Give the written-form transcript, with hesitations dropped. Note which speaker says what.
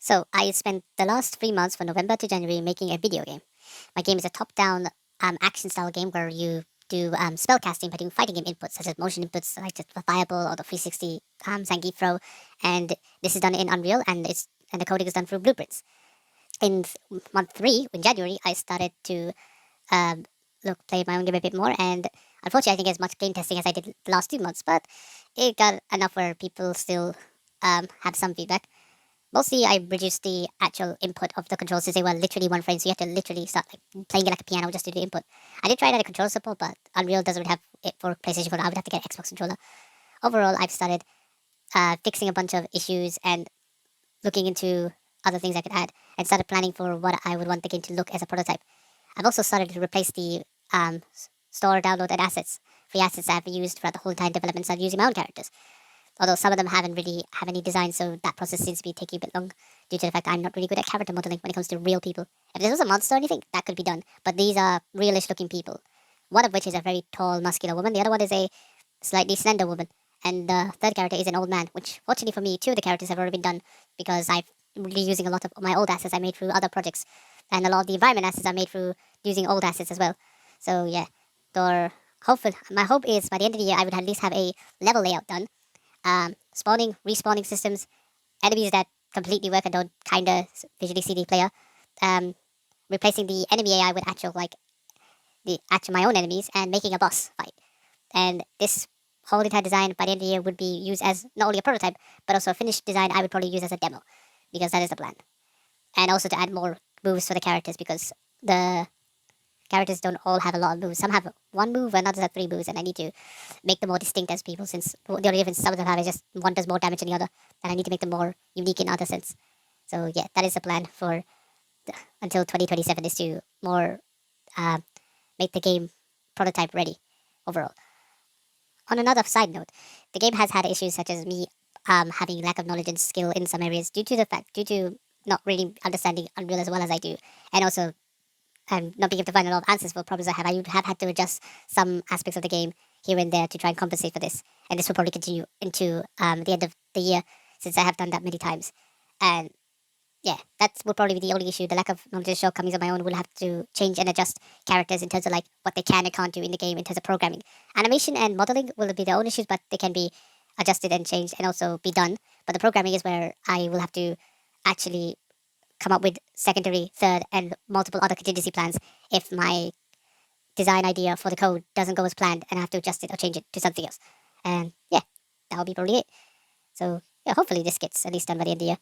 Speaker 1: So I spent the last 3 months from November to January making a video game. My game is a top-down action style game where you do spell casting by doing fighting game inputs such as motion inputs like the Fireball or the 360 Zangief throw, and this is done in Unreal and the coding is done through Blueprints. In month 3, in January, I started to um, play my own game a bit more, and unfortunately, I didn't get as much game testing as I did the last 2 months, but it got enough where people still had some feedback. Mostly, I reduced the actual input of the controls since they were literally one frame, so you have to literally start like playing it like a piano just to do the input. I did try that at controller support, but Unreal doesn't have it for PlayStation 4. I would have to get an Xbox controller. Overall, I've started fixing a bunch of issues and looking into other things I could add, and started planning for what I would want the game to look as a prototype. I've also started to replace the store, download, and free assets I've used throughout the whole entire development. So I'm using my own characters. Although some of them haven't really have any design, so that process seems to be taking a bit long due to the fact that I'm not really good at character modeling when it comes to real people. If this was a monster or anything, that could be done. But these are realish looking people. One of which is a very tall, muscular woman. The other one is a slightly slender woman. And the third character is an old man, which fortunately for me, 2 of the characters have already been done because I've really using a lot of my old assets I made through other projects. And a lot of the environment assets I made through using old assets as well. So yeah, hopefully, my hope is by the end of the year I would at least have a level layout done, spawning, respawning systems, enemies that completely work and don't kind of visually see the player, um, replacing the enemy AI with actual my own enemies, and making a boss fight. And this whole entire design by the end of the year would be used as not only a prototype but also a finished design. I would probably use as a demo because that is the plan, and also to add more moves for the characters because the characters don't all have a lot of moves. Some have one move and others have 3 moves, and I need to make them more distinct as people since the only difference some of them have is just one does more damage than the other, and I need to make them more unique in other sense. So yeah, that is the plan for until 2027 is to more uh, make the game prototype ready overall. On another side note, the game has had issues such as me having lack of knowledge and skill in some areas due to not really understanding Unreal as well as I do, and also not being able to find a lot of answers for problems I have. I would have had to adjust some aspects of the game here and there to try and compensate for this. And this will probably continue into the end of the year since I have done that many times. And yeah, that will probably be the only issue. The lack of knowledge and shortcomings of my own will have to change and adjust characters in terms of like what they can and can't do in the game in terms of programming. Animation and modeling will be their own issues, but they can be adjusted and changed and also be done. But the programming is where I will have to actually come up with secondary, third, and multiple other contingency plans if my design idea for the code doesn't go as planned and I have to adjust it or change it to something else. And yeah, that will be probably it. So yeah, hopefully this gets at least done by the end of the year.